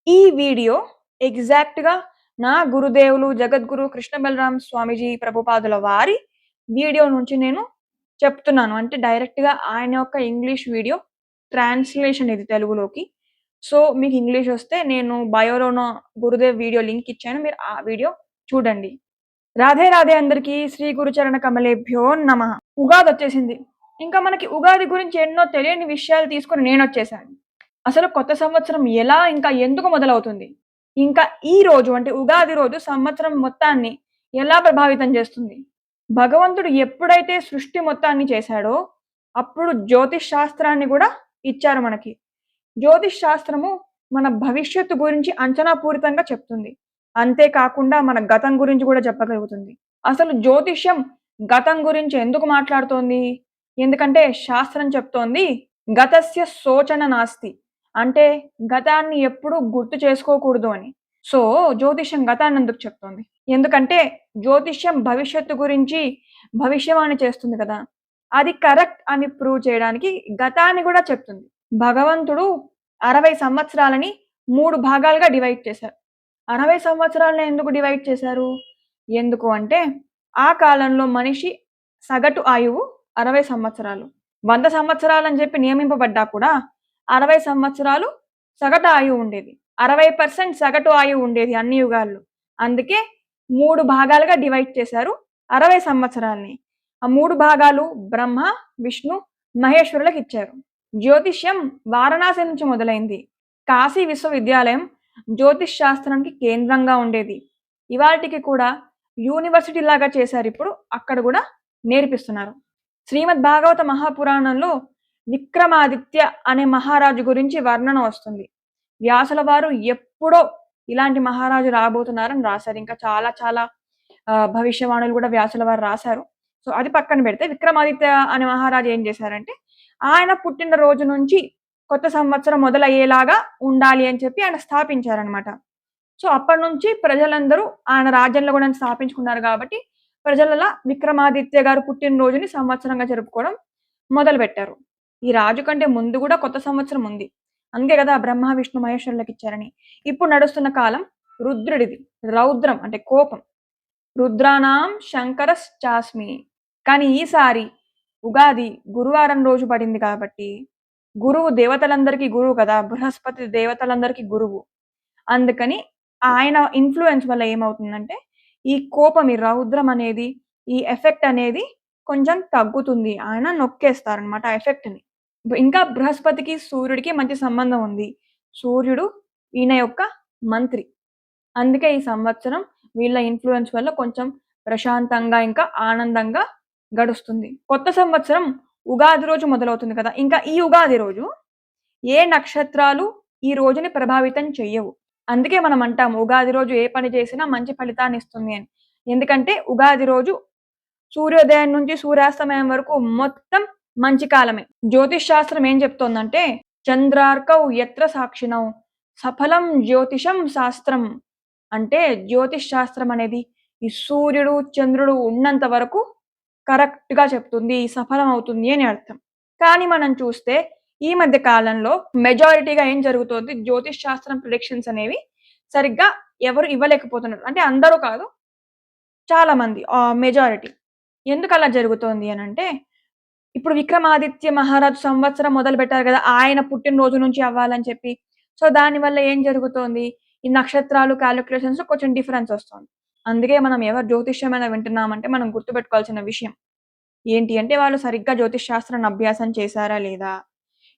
ఈ వీడియో ఎగ్జాక్ట్‌గా నా గురుదేవులు జగద్గురు కృష్ణ బలరాం స్వామీజీ ప్రభుపాదుల వారి వీడియో నుంచి నేను చెప్తున్నాను. అంటే డైరెక్ట్‌గా ఆయన యొక్క ఇంగ్లీష్ వీడియో ట్రాన్స్‌లేషన్ ఇది తెలుగులోకి. సో, మీకు ఇంగ్లీష్ వస్తే నేను బయోలోన గురుదేవ్ వీడియో లింక్ ఇచ్చాను. మీరు ఆ వీడియో చూడండి. రాధే రాధే అందరికీ శ్రీ గురుచరణ కమలేభ్యో నమః. ఉగాదొచ్చేసింది. ఇంకా మనకి ఉగాది గురించి ఎన్నో తెలియని విషయాలు తీసుకొని నేనొచ్చేసాను. అసలు కొత్త సంవత్సరం ఎలా, ఇంకా ఎందుకు మొదలవుతుంది? ఇంకా ఈ రోజు అంటే ఉగాది రోజు సంవత్సరం మొత్తాన్ని ఎలా ప్రభావితం చేస్తుంది? భగవంతుడు ఎప్పుడైతే సృష్టి మొత్తాన్ని చేశాడో, అప్పుడు జ్యోతిష్ శాస్త్రాన్ని గూడా ఇచ్చారు మనకి. జ్యోతిష్ శాస్త్రము మన భవిష్యత్తు గురించి అంచనా పూరితంగా చెప్తుంది. అంతే కాకుండా మన గతం గురించి గూడా చెప్పగలుగుతుంది. అసలు జ్యోతిష్యం గతం గురించి ఎందుకు మాట్లాడుతోంది? ఎందుకంటే శాస్త్రం చెప్తోంది, గతస్య శోచన నాస్తి. అంటే గతాన్ని ఎప్పుడూ గుర్తు చేసుకోకూడదు అని. సో, జ్యోతిష్యం గతాన్నెందుకు చెప్తోంది? ఎందుకంటే జ్యోతిష్యం భవిష్యత్తు గురించి భవిష్యవాణి చేస్తుంది కదా! అది కరెక్ట్ అని ప్రూవ్ చేయడానికి గతాన్ని గూడా చెప్తుంది. భగవంతుడు 60 సంవత్సరాలని 3 భాగాలుగా డివైడ్ చేశారు. 60 సంవత్సరాలని ఎందుకు డివైడ్ చేశారు? ఎందుకు అంటే, ఆ కాలంలో మనిషి సగటు ఆయువు 60 సంవత్సరాలు. 100 సంవత్సరాలని చెప్పి నియమింపబడ్డా కూడా 60 సంవత్సరాలు సగటు ఆయువు ఉండేది. 60% సగటు ఆయువు ఉండేది అన్ని యుగాల్లో. అందుకే 3 భాగాలుగా డివైడ్ చేశారు 60 సంవత్సరాల్ని. ఆ 3 భాగాలు బ్రహ్మ, విష్ణు, మహేశ్వరులకిచ్చారు. జ్యోతిష్యం వారణాసి నుంచి మొదలైంది. కాశీ విశ్వవిద్యాలయం జ్యోతిష్ శాస్త్రానికి కేంద్రంగా ఉండేది. ఇవాల్టికి కూడా యూనివర్సిటీ లాగా చేశారిప్పుడు. అక్కడ గూడా నేర్పిస్తున్నారు. శ్రీమద్ భాగవత మహాపురాణంలో విక్రమాదిత్య అనే మహారాజు గురించి వర్ణన వస్తుంది. వ్యాసుల వారు ఎప్పుడో ఇలాంటి మహారాజు రాబోతున్నారని రాశారు. ఇంకా చాలా చాలా భవిష్యవాణులు గూడా వ్యాసుల వారు రాశారు. సో, అది పక్కన పెడితే విక్రమాదిత్య అనే మహారాజు ఏం చేశారంటే, ఆయన పుట్టిన రోజు నుంచి కొత్త సంవత్సరం మొదలయ్యేలాగా ఉండాలి అని చెప్పి ఆయన స్థాపించారనమాట. సో, అప్పటినుంచి ప్రజలందరూ ఆయన రాజ్యంలో గూడా స్థాపించుకున్నారు గాబట్టి, ప్రజలలా విక్రమాదిత్య గారు పుట్టినరోజుని సంవత్సరంగా జరుపుకోవడం మొదలుపెట్టారు. ఈ రాజు కంటే ముందు గూడా కొత్త సంవత్సరం ఉంది. అందుకే గదా! బ్రహ్మ, విష్ణు, మహేశ్వరులకిచ్చారని. ఇప్పుడు నడుస్తున్న కాలం రుద్రుడిది. రౌద్రం అంటే కోపం. రుద్రానాం శంకరశ్చాస్మి. కానీ ఈసారి ఉగాది గురువారం రోజు పడింది కాబట్టి, గురువు దేవతలందరికీ గురువు కదా! బృహస్పతి దేవతలందరికీ గురువు. అందుకని ఆయన ఇన్‌ఫ్లూయెన్స్ వల్ల ఏమవుతుందంటే, ఈ కోపం, ఈ రౌద్రం అనేది, ఈ ఎఫెక్ట్ అనేది కొంచెం తగ్గుతుంది. ఆయన నొక్కేస్తారనమాట ఆ ఎఫెక్ట్‌ని. ఇంకా బృహస్పతికి, సూర్యుడికి మంచి సంబంధం ఉంది. సూర్యుడు ఈయన యొక్క మంత్రి. అందుకే ఈ సంవత్సరం వీళ్ళ ఇన్‌ఫ్లూయెన్స్ వల్ల కొంచెం ప్రశాంతంగా, ఇంకా ఆనందంగా గడుస్తుంది. కొత్త సంవత్సరం ఉగాది రోజు మొదలవుతుంది కదా! ఇంకా ఈ ఉగాది రోజు ఏ నక్షత్రాలు ఈ రోజుని ప్రభావితం చెయ్యవు. అందుకే మనం అంటాము ఉగాది రోజు ఏ పని చేసినా మంచి ఫలితాన్నిస్తుంది అని. ఎందుకంటే ఉగాది రోజు సూర్యోదయం నుంచి సూర్యాస్తమయం వరకు మొత్తం మంచి కాలమే. జ్యోతిష్ శాస్త్రం ఏం చెప్తోందంటే, చంద్రార్కౌ యత్ర సాక్షిణౌ సఫలం జ్యోతిషం శాస్త్రం. అంటే జ్యోతిష్ శాస్త్రం అనేది ఈ సూర్యుడు, చంద్రుడు ఉన్నంత వరకు కరెక్ట్‌గా చెప్తుంది. సఫలం అవుతుంది అని అర్థం. కానీ మనం చూస్తే ఈ మధ్య కాలంలో మెజారిటీగా ఏం జరుగుతోంది, జ్యోతిష్ శాస్త్రం ప్రిడిక్షన్స్ అనేవి సరిగ్గా ఎవరు ఇవ్వలేకపోతున్నారు. అంటే అందరూ కాదు, చాలా మంది మెజారిటీ. ఎందుకలా జరుగుతోంది అనంటే, ఇప్పుడు 'విక్రమాదిత్య మహారాజు' సంవత్సరం మొదలుపెట్టారు గదా! ఆయన పుట్టినరోజు నుంచి అవ్వాలని చెప్పి. సో, దానివల్ల ఏం జరుగుతోంది, ఈ నక్షత్రాలు కాలిక్యులేషన్స్‌లో కొంచెం డిఫరెన్స్ ఒస్తోంది. అందుకే మనం ఎవరు జ్యోతిష్యమైనా వింటున్నామంటే మనం గుర్తుపెట్టుకోవాల్సిన విషయం ఏంటి అంటే, వాళ్ళు సరిగ్గా జ్యోతిష్ శాస్త్రాన్ని అభ్యాసం చేశారా లేదా?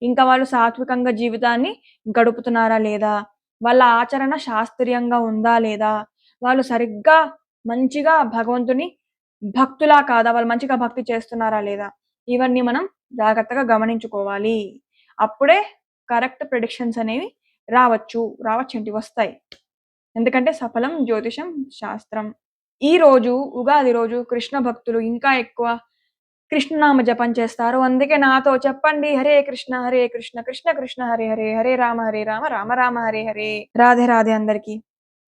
ఇంకా వాళ్ళు సాత్వికంగా జీవితాన్ని గడుపుతున్నారా లేదా? వాళ్ళ ఆచరణ శాస్త్రీయంగా ఉందా లేదా? వాళ్ళు సరిగ్గా మంచిగా భగవంతుని భక్తులా కాదా? వాళ్ళు మంచిగా భక్తి చేస్తున్నారా లేదా? ఇవన్నీ మనం జాగ్రత్తగా గమనించుకోవాలి. అప్పుడే కరెక్ట్ ప్రిడిక్షన్స్ అనేవి రావచ్చేంటి వస్తాయి. ఎందుకంటే సఫలం జ్యోతిషం శాస్త్రం. ఈ రోజు ఉగాది రోజు కృష్ణ భక్తులు ఇంకా ఎక్కువ కృష్ణనామ జపం చేస్తారు. అందుకే నాతో చెప్పండి హరే కృష్ణ, కృష్ణ కృష్ణ హరే హరే, హరే రామ, రామ రామ హరే హరే. రాధే రాధే అందరికి.